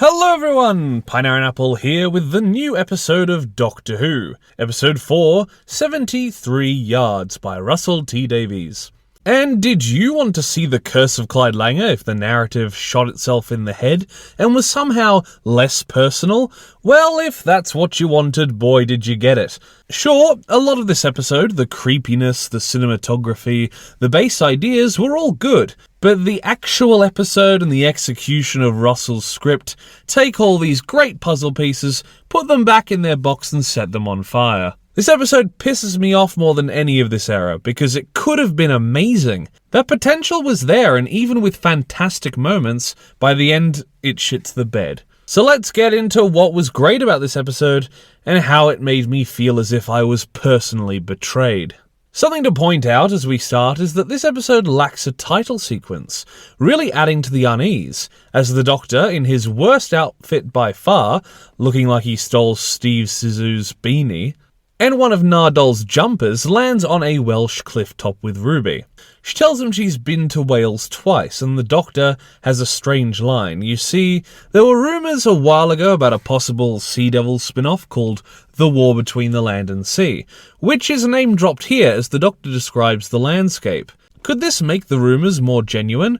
Hello everyone, Pineaaronapple here with the new episode of Doctor Who, episode 4, 73 Yards by Russell T Davies. And did you want to see the curse of Clyde Langer if the narrative shot itself in the head and was somehow less personal? Well, if that's what you wanted, boy did you get it. Sure, a lot of this episode, the creepiness, the cinematography, the base ideas were all good, but the actual episode and the execution of Russell's script take all these great puzzle pieces, put them back in their box and set them on fire. This episode pisses me off more than any of this era, because it could have been amazing. The potential was there, and even with fantastic moments, by the end, it shits the bed. So let's get into what was great about this episode, and how it made me feel as if I was personally betrayed. Something to point out as we start is that this episode lacks a title sequence, really adding to the unease, as the Doctor, in his worst outfit by far, looking like he stole Steve Zissou's beanie, and one of Nardol's jumpers lands on a Welsh cliff top with Ruby. She tells him she's been to Wales twice, and the Doctor has a strange line. You see, there were rumours a while ago about a possible Sea Devil spin-off called The War Between the Land and Sea, which is name dropped here as the Doctor describes the landscape. Could this make the rumours more genuine?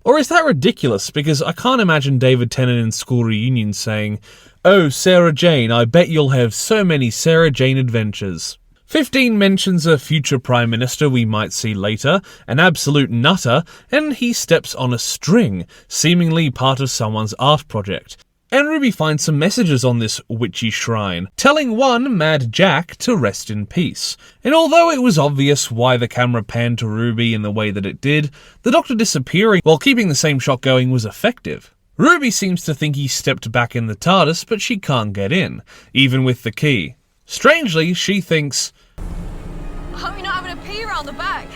Or is that ridiculous, because I can't imagine David Tennant in school reunions saying, "Oh, Sarah Jane, I bet you'll have so many Sarah Jane adventures." 15 mentions a future Prime Minister we might see later, an absolute nutter, and he steps on a string, seemingly part of someone's art project. And Ruby finds some messages on this witchy shrine, telling one, Mad Jack, to rest in peace. And although it was obvious why the camera panned to Ruby in the way that it did, the Doctor disappearing while keeping the same shot going was effective. Ruby seems to think he stepped back in the TARDIS, but she can't get in, even with the key. Strangely, she thinks, I hope you're not having a pee around the back.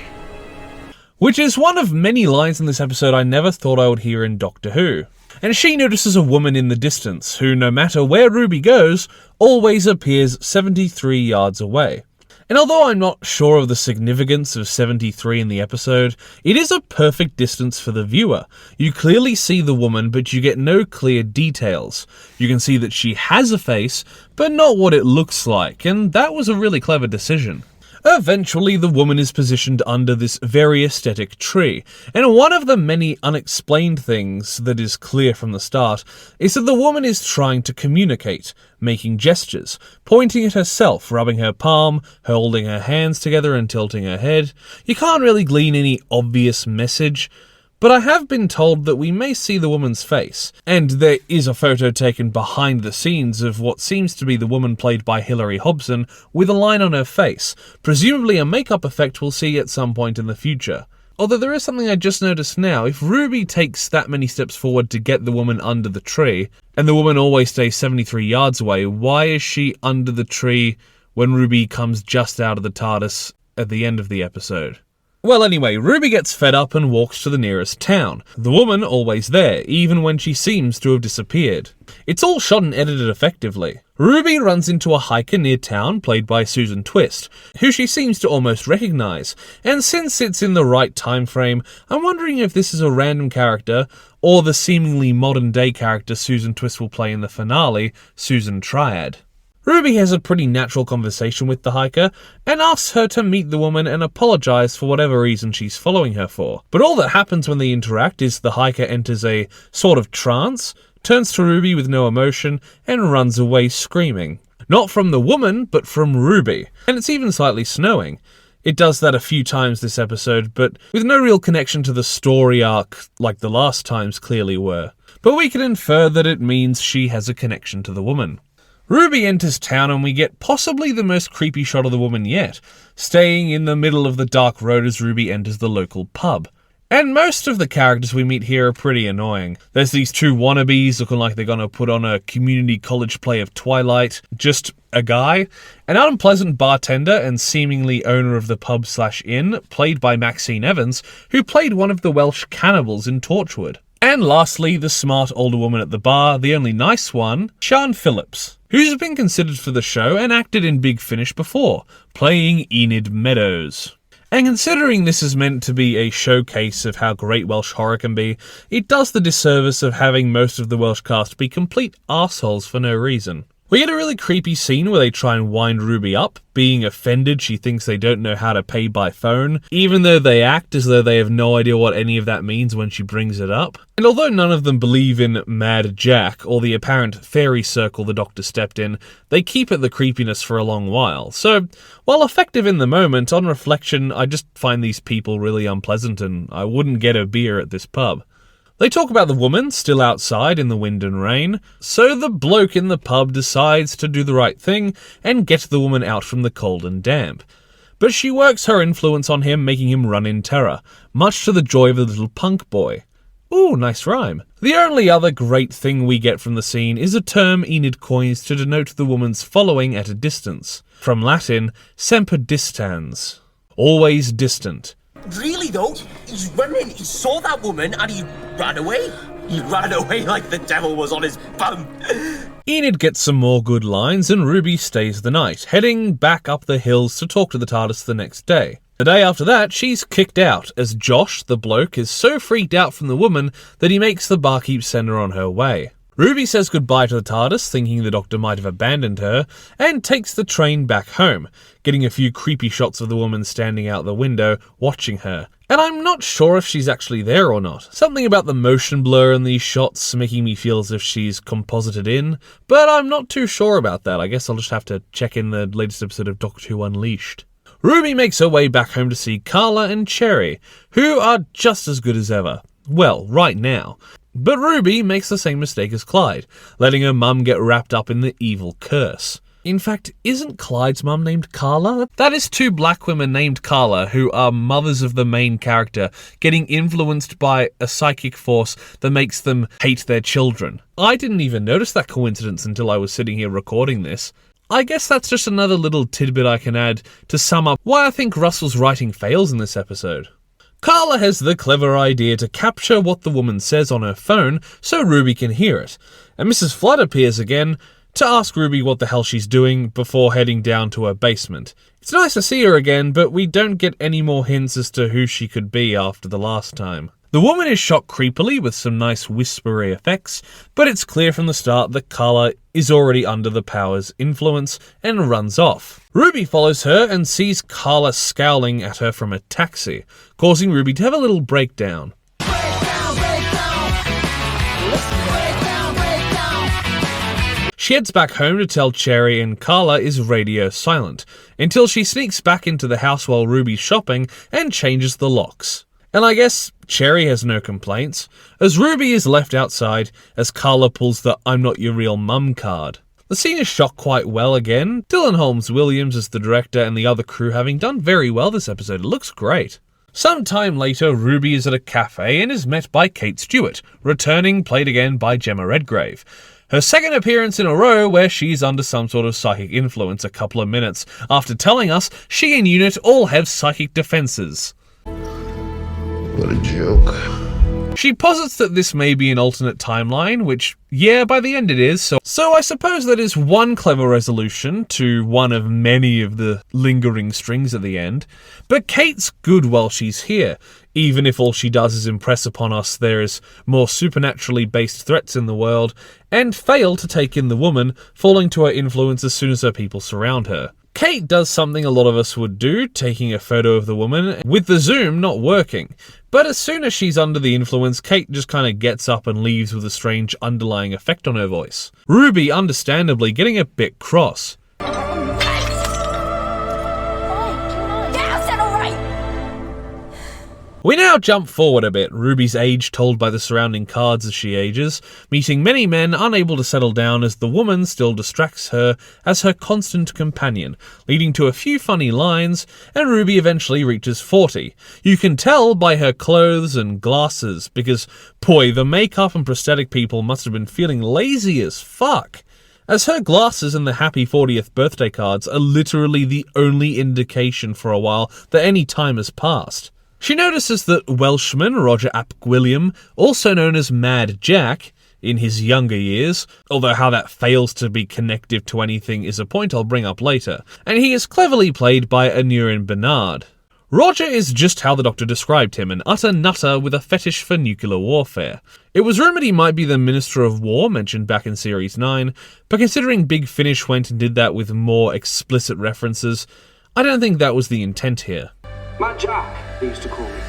Which is one of many lines in this episode I never thought I would hear in Doctor Who. And she notices a woman in the distance, who, no matter where Ruby goes, always appears 73 yards away. And although I'm not sure of the significance of 73 in the episode, it is a perfect distance for the viewer. You clearly see the woman, but you get no clear details. You can see that she has a face, but not what it looks like, and that was a really clever decision. Eventually, the woman is positioned under this very aesthetic tree, and one of the many unexplained things that is clear from the start is that the woman is trying to communicate, making gestures, pointing at herself, rubbing her palm, holding her hands together and tilting her head. You can't really glean any obvious message, but I have been told that we may see the woman's face, and there is a photo taken behind the scenes of what seems to be the woman played by Hilary Hobson with a line on her face, presumably a makeup effect we'll see at some point in the future. Although there is something I just noticed now, if Ruby takes that many steps forward to get the woman under the tree, and the woman always stays 73 yards away, why is she under the tree when Ruby comes just out of the TARDIS at the end of the episode? Well, anyway, Ruby gets fed up and walks to the nearest town. The woman always there, even when she seems to have disappeared. It's all shot and edited effectively. Ruby runs into a hiker near town, played by Susan Twist, who she seems to almost recognise, and since it's in the right time frame, I'm wondering if this is a random character, or the seemingly modern-day character Susan Twist will play in the finale, Susan Triad. Ruby has a pretty natural conversation with the hiker, and asks her to meet the woman and apologise for whatever reason she's following her for. But all that happens when they interact is the hiker enters a sort of trance, turns to Ruby with no emotion, and runs away screaming. Not from the woman, but from Ruby. And it's even slightly snowing. It does that a few times this episode, but with no real connection to the story arc like the last times clearly were. But we can infer that it means she has a connection to the woman. Ruby enters town and we get possibly the most creepy shot of the woman yet, staying in the middle of the dark road as Ruby enters the local pub. And most of the characters we meet here are pretty annoying. There's these two wannabes looking like they're gonna put on a community college play of Twilight, just a guy, an unpleasant bartender and seemingly owner of the pub/inn, played by Maxine Evans, who played one of the Welsh cannibals in Torchwood. And lastly, the smart older woman at the bar, the only nice one, Sian Phillips, who's been considered for the show and acted in Big Finish before, playing Enid Meadows. And considering this is meant to be a showcase of how great Welsh horror can be, it does the disservice of having most of the Welsh cast be complete arseholes for no reason. We get a really creepy scene where they try and wind Ruby up, being offended she thinks they don't know how to pay by phone, even though they act as though they have no idea what any of that means when she brings it up. And although none of them believe in Mad Jack, or the apparent fairy circle the Doctor stepped in, they keep at the creepiness for a long while. So, while effective in the moment, on reflection, I just find these people really unpleasant and I wouldn't get a beer at this pub. They talk about the woman still outside in the wind and rain, so the bloke in the pub decides to do the right thing and get the woman out from the cold and damp. But she works her influence on him, making him run in terror, much to the joy of the little punk boy. Ooh, nice rhyme. The only other great thing we get from the scene is a term Enid coins to denote the woman's following at a distance. From Latin, semper distans, always distant. Really though, he's running, he saw that woman and he ran away. He ran away like the devil was on his bum. Enid gets some more good lines and Ruby stays the night, heading back up the hills to talk to the TARDIS the next day. The day after that, she's kicked out, as Josh, the bloke, is so freaked out from the woman that he makes the barkeep send her on her way. Ruby says goodbye to the TARDIS, thinking the Doctor might have abandoned her, and takes the train back home, getting a few creepy shots of the woman standing out the window, watching her. And I'm not sure if she's actually there or not. Something about the motion blur in these shots making me feel as if she's composited in, but I'm not too sure about that. I guess I'll just have to check in the latest episode of Doctor Who Unleashed. Ruby makes her way back home to see Carla and Cherry, who are just as good as ever. Well, right now. But Ruby makes the same mistake as Clyde, letting her mum get wrapped up in the evil curse. In fact, isn't Clyde's mum named Carla? That is two black women named Carla who are mothers of the main character, getting influenced by a psychic force that makes them hate their children. I didn't even notice that coincidence until I was sitting here recording this. I guess that's just another little tidbit I can add to sum up why I think Russell's writing fails in this episode. Carla has the clever idea to capture what the woman says on her phone so Ruby can hear it, and Mrs. Flood appears again to ask Ruby what the hell she's doing before heading down to her basement. It's nice to see her again, but we don't get any more hints as to who she could be after the last time. The woman is shot creepily with some nice whispery effects, but it's clear from the start that Carla is already under the power's influence and runs off. Ruby follows her and sees Carla scowling at her from a taxi, causing Ruby to have a little breakdown. She heads back home to tell Cherry and Carla is radio silent, until she sneaks back into the house while Ruby's shopping and changes the locks. And I guess Cherry has no complaints, as Ruby is left outside as Carla pulls the I'm not your real mum card. The scene is shot quite well again, Dylan Holmes-Williams as the director and the other crew having done very well this episode. It looks great. Some time later, Ruby is at a cafe and is met by Kate Stewart, returning, played again by Gemma Redgrave. Her second appearance in a row where she's under some sort of psychic influence a couple of minutes after telling us she and Unit all have psychic defenses. What a joke. She posits that this may be an alternate timeline, which, yeah, by the end it is, so I suppose that is one clever resolution to one of many of the lingering strings at the end. But Kate's good while she's here, even if all she does is impress upon us there is more supernaturally based threats in the world, and fail to take in the woman, falling to her influence as soon as her people surround her. Kate does something a lot of us would do, taking a photo of the woman, with the zoom not working. But as soon as she's under the influence, Kate just kind of gets up and leaves with a strange underlying effect on her voice. Ruby, understandably, getting a bit cross. We now jump forward a bit, Ruby's age told by the surrounding cards as she ages, meeting many men unable to settle down as the woman still distracts her as her constant companion, leading to a few funny lines, and Ruby eventually reaches 40. You can tell by her clothes and glasses, because, boy, the makeup and prosthetic people must have been feeling lazy as fuck. As her glasses and the happy 40th birthday cards are literally the only indication for a while that any time has passed. She notices that Welshman Roger ap Gwilliam, also known as Mad Jack, in his younger years, although how that fails to be connective to anything is a point I'll bring up later, and he is cleverly played by Aneurin Bernard. Roger is just how the Doctor described him, an utter nutter with a fetish for nuclear warfare. It was rumoured he might be the Minister of War mentioned back in Series 9, but considering Big Finish went and did that with more explicit references, I don't think that was the intent here. Matt Jack, they used to call me.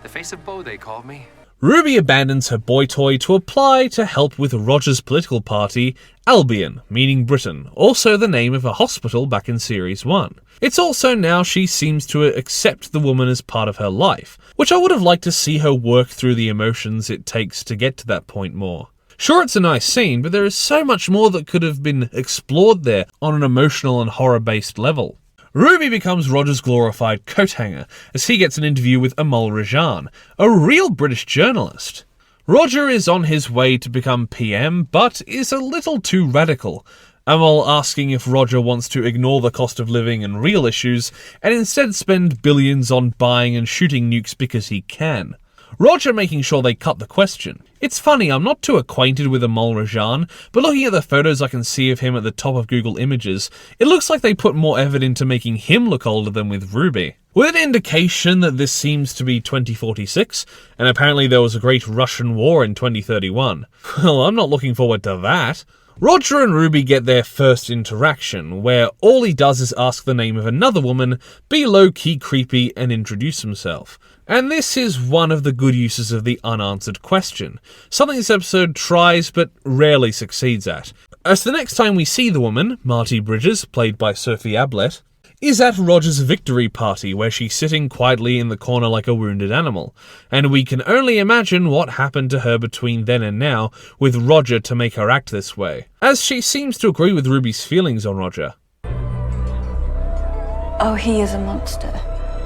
The face of Bo, they called me. Ruby abandons her boy toy to apply to help with Roger's political party, Albion, meaning Britain, also the name of a hospital back in Series 1. It's also now she seems to accept the woman as part of her life, which I would have liked to see her work through the emotions it takes to get to that point more. Sure, it's a nice scene, but there is so much more that could have been explored there on an emotional and horror-based level. Ruby becomes Roger's glorified coat hanger as he gets an interview with Amal Rajan, a real British journalist. Roger is on his way to become PM, but is a little too radical. Amal asking if Roger wants to ignore the cost of living and real issues, and instead spend billions on buying and shooting nukes because he can. Roger making sure they cut the question. It's funny, I'm not too acquainted with Amal Rajan, but looking at the photos I can see of him at the top of Google Images, it looks like they put more effort into making him look older than with Ruby. With an indication that this seems to be 2046, and apparently there was a great Russian war in 2031. Well, I'm not looking forward to that. Roger and Ruby get their first interaction, where all he does is ask the name of another woman, be low-key creepy, and introduce himself. And this is one of the good uses of the unanswered question, something this episode tries but rarely succeeds at. As the next time we see the woman, Marty Bridges, played by Sophie Ablett, is at Roger's victory party where she's sitting quietly in the corner like a wounded animal, and we can only imagine what happened to her between then and now with Roger to make her act this way, as she seems to agree with Ruby's feelings on Roger. Oh, he is a monster.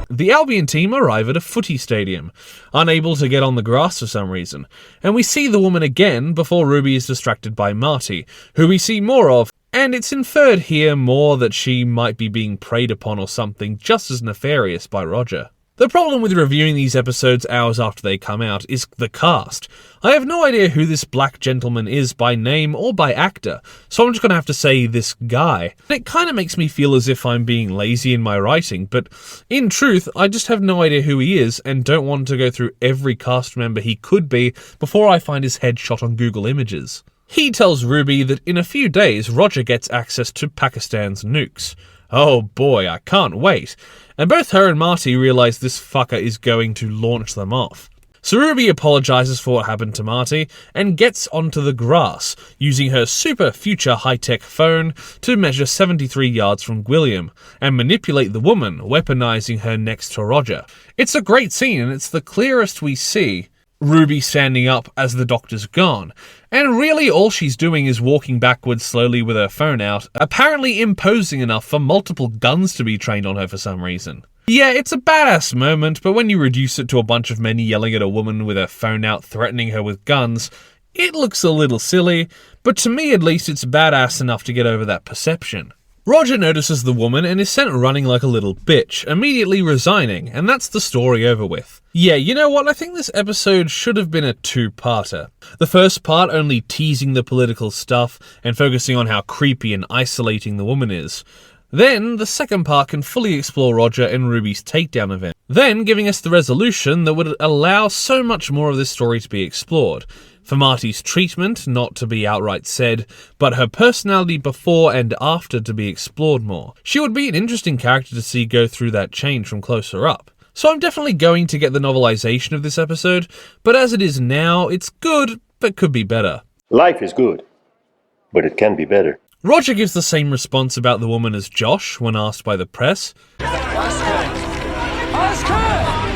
The Albion team arrive at a footy stadium, unable to get on the grass for some reason, and we see the woman again before Ruby is distracted by Marty, who we see more of, and it's inferred here more that she might be being preyed upon or something just as nefarious by Roger. The problem with reviewing these episodes hours after they come out is the cast. I have no idea who this black gentleman is by name or by actor, so I'm just going to have to say this guy. And it kind of makes me feel as if I'm being lazy in my writing, but in truth, I just have no idea who he is and don't want to go through every cast member he could be before I find his headshot on Google Images. He tells Ruby that in a few days Roger gets access to Pakistan's nukes. Oh boy, I can't wait. And both her and Marty realise this fucker is going to launch them off. So Ruby apologises for what happened to Marty and gets onto the grass, using her super future high-tech phone to measure 73 yards from William, and manipulate the woman, weaponising her next to Roger. It's a great scene, and it's the clearest we see Ruby standing up as the Doctor's gone, and really all she's doing is walking backwards slowly with her phone out, apparently imposing enough for multiple guns to be trained on her for some reason. Yeah, it's a badass moment, but when you reduce it to a bunch of men yelling at a woman with her phone out threatening her with guns, it looks a little silly, but to me at least it's badass enough to get over that perception. Roger notices the woman and is sent running like a little bitch, immediately resigning, and that's the story over with. Yeah, you know what, I think this episode should have been a two-parter. The first part only teasing the political stuff and focusing on how creepy and isolating the woman is. Then, the second part can fully explore Roger and Ruby's takedown event, then giving us the resolution that would allow so much more of this story to be explored. For Marty's treatment not to be outright said, but her personality before and after to be explored more. She would be an interesting character to see go through that change from closer up. So I'm definitely going to get the novelization of this episode, but as it is now, it's good, but could be better. Life is good, but it can be better. Roger gives the same response about the woman as Josh when asked by the press.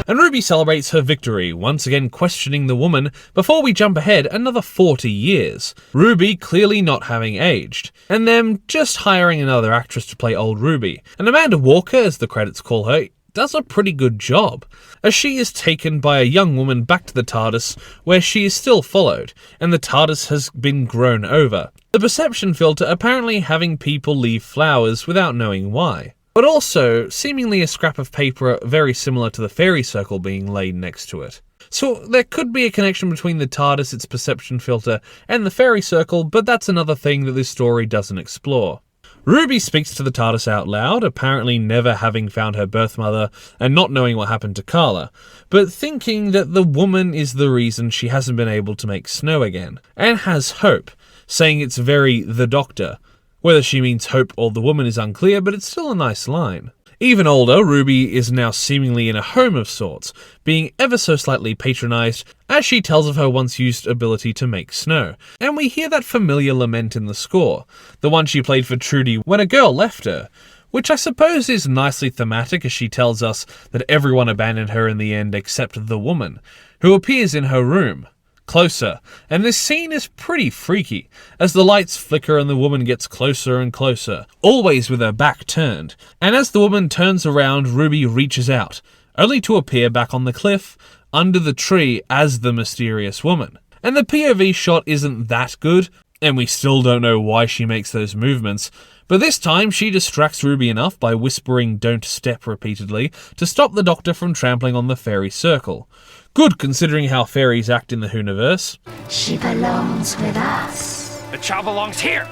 And Ruby celebrates her victory, once again questioning the woman before we jump ahead another 40 years. Ruby clearly not having aged, and them just hiring another actress to play old Ruby. And Amanda Walker, as the credits call her, does a pretty good job, as she is taken by a young woman back to the TARDIS, where she is still followed, and the TARDIS has been grown over. The perception filter apparently having people leave flowers without knowing why. But also, seemingly a scrap of paper very similar to the fairy circle being laid next to it. So there could be a connection between the TARDIS, its perception filter, and the fairy circle, but that's another thing that this story doesn't explore. Ruby speaks to the TARDIS out loud, apparently never having found her birth mother and not knowing what happened to Carla, but thinking that the woman is the reason she hasn't been able to make snow again, and has hope, saying it's very the Doctor. Whether she means hope or the woman is unclear, but it's still a nice line. Even older, Ruby is now seemingly in a home of sorts, being ever so slightly patronised as she tells of her once-used ability to make snow. And we hear that familiar lament in the score, the one she played for Trudy when a girl left her, which I suppose is nicely thematic as she tells us that everyone abandoned her in the end except the woman, who appears in her room. Closer, and this scene is pretty freaky, as the lights flicker and the woman gets closer and closer, always with her back turned, and as the woman turns around, Ruby reaches out, only to appear back on the cliff, under the tree as the mysterious woman. And the POV shot isn't that good, and we still don't know why she makes those movements, but this time she distracts Ruby enough by whispering "don't step" repeatedly to stop the Doctor from trampling on the fairy circle. Good considering how fairies act in the Whoniverse. She belongs with us. The child belongs here.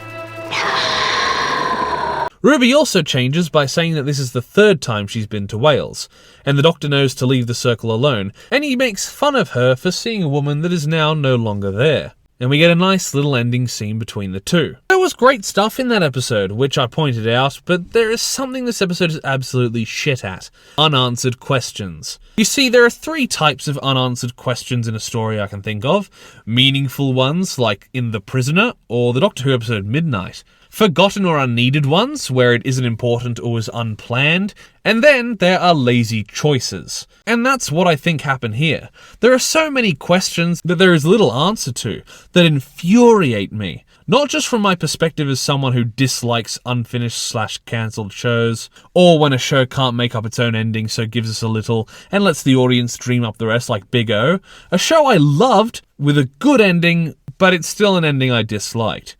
Ruby also changes by saying that this is the third time she's been to Wales, and the Doctor knows to leave the circle alone, and he makes fun of her for seeing a woman that is now no longer there. And we get a nice little ending scene between the two. There was great stuff in that episode, which I pointed out, but there is something this episode is absolutely shit at. Unanswered questions. You see, there are 3 types of unanswered questions in a story I can think of. Meaningful ones, like in The Prisoner, or the Doctor Who episode Midnight. Forgotten or unneeded ones, where it isn't important or was unplanned, and then there are lazy choices. And that's what I think happened here. There are so many questions that there is little answer to, that infuriate me. Not just from my perspective as someone who dislikes unfinished/cancelled shows, or when a show can't make up its own ending so gives us a little and lets the audience dream up the rest like Big O. A show I loved, with a good ending, but it's still an ending I disliked.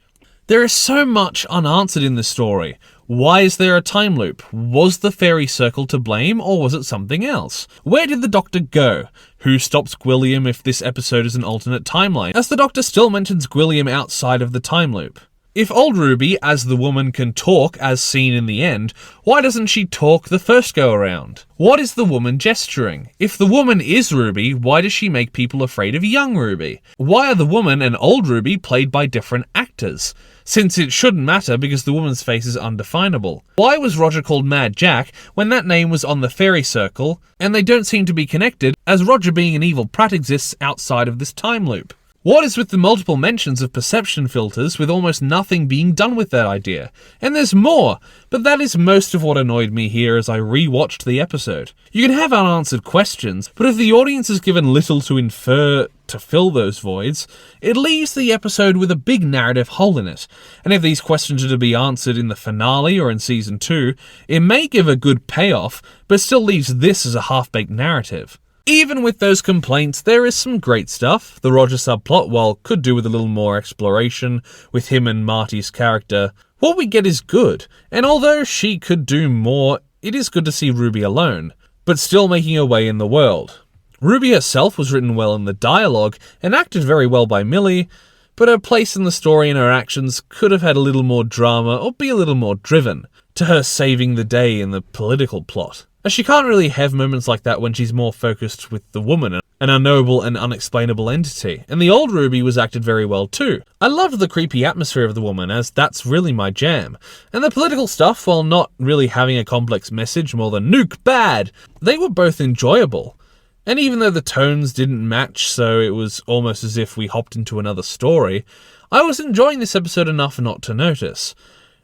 There is so much unanswered in this story. Why is there a time loop? Was the fairy circle to blame, or was it something else? Where did the Doctor go? Who stops Gwilliam if this episode is an alternate timeline, as the Doctor still mentions Gwilliam outside of the time loop? If old Ruby, as the woman, can talk as seen in the end, why doesn't she talk the first go around? What is the woman gesturing? If the woman is Ruby, why does she make people afraid of young Ruby? Why are the woman and old Ruby played by different actors? Since it shouldn't matter because the woman's face is undefinable. Why was Roger called Mad Jack when that name was on the fairy circle, and they don't seem to be connected, as Roger being an evil prat exists outside of this time loop? What is with the multiple mentions of perception filters with almost nothing being done with that idea? And there's more, but that is most of what annoyed me here as I re-watched the episode. You can have unanswered questions, but if the audience is given little to infer to fill those voids, it leaves the episode with a big narrative hole in it. And if these questions are to be answered in the finale or in season 2, it may give a good payoff, but still leaves this as a half-baked narrative. Even with those complaints, there is some great stuff. The Roger subplot, while could do with a little more exploration with him and Marty's character, what we get is good. And although she could do more, it is good to see Ruby alone, but still making her way in the world. Ruby herself was written well in the dialogue and acted very well by Millie, but her place in the story and her actions could have had a little more drama or be a little more driven to her saving the day in the political plot. As she can't really have moments like that when she's more focused with the woman, an unknowable and unexplainable entity. And the old Ruby was acted very well too. I loved the creepy atmosphere of the woman, as that's really my jam. And the political stuff, while not really having a complex message more than nuke bad, they were both enjoyable. And even though the tones didn't match, so it was almost as if we hopped into another story, I was enjoying this episode enough not to notice.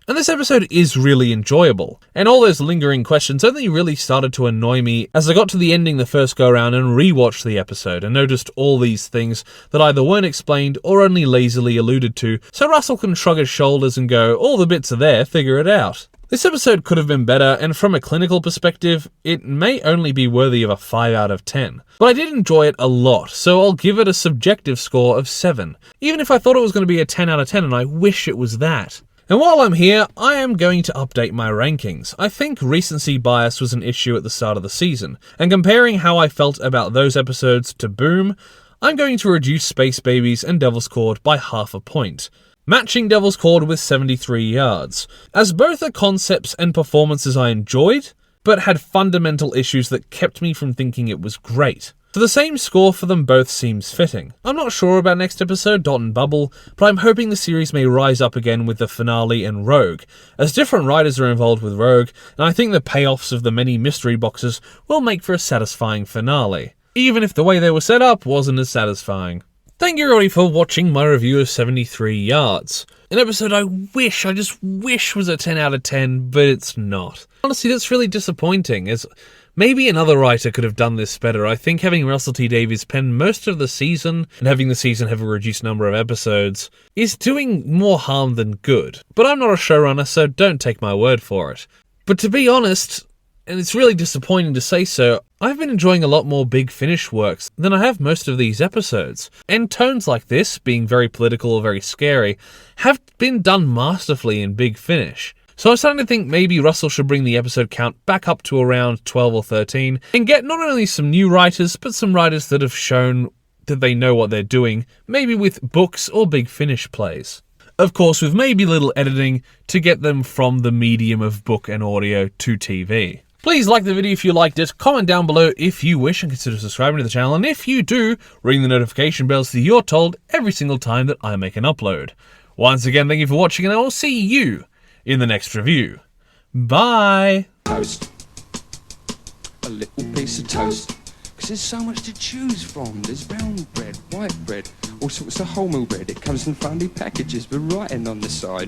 And this episode is really enjoyable, and all those lingering questions only really started to annoy me as I got to the ending the first go around and rewatched the episode and noticed all these things that either weren't explained or only lazily alluded to, so Russell can shrug his shoulders and go, all the bits are there, figure it out. This episode could have been better, and from a clinical perspective, it may only be worthy of a 5 out of 10. But I did enjoy it a lot, so I'll give it a subjective score of 7, even if I thought it was going to be a 10 out of 10 and I wish it was that. And while I'm here, I am going to update my rankings. I think recency bias was an issue at the start of the season, and comparing how I felt about those episodes to Boom, I'm going to reduce Space Babies and Devil's Chord by half a point. matching Devil's Chord with 73 yards, as both are concepts and performances I enjoyed, but had fundamental issues that kept me from thinking it was great. So the same score for them both seems fitting. I'm not sure about next episode, Dot and Bubble, but I'm hoping the series may rise up again with the finale and Rogue, as different writers are involved with Rogue, and I think the payoffs of the many mystery boxes will make for a satisfying finale, even if the way they were set up wasn't as satisfying. Thank you everybody for watching my review of 73 Yards. An episode I just wish was a 10 out of 10, but it's not. Honestly, that's really disappointing, as maybe another writer could have done this better. I think having Russell T Davies pen most of the season, and having the season have a reduced number of episodes, is doing more harm than good. But I'm not a showrunner, so don't take my word for it. But to be honest, and it's really disappointing to say so, I've been enjoying a lot more Big Finish works than I have most of these episodes. And tones like this, being very political or very scary, have been done masterfully in Big Finish. So I'm starting to think maybe Russell should bring the episode count back up to around 12 or 13, and get not only some new writers, but some writers that have shown that they know what they're doing, maybe with books or Big Finish plays. Of course, with maybe little editing to get them from the medium of book and audio to TV. Please like the video if you liked it, comment down below if you wish, and consider subscribing to the channel, and if you do, ring the notification bell so you're told every single time that I make an upload. Once again, thank you for watching, and I will see you in the next review. Bye! Toast. A little piece of toast. Because there's so much to choose from. There's brown bread, white bread, all sorts of wholemeal bread. It comes in funny packages with writing on the side.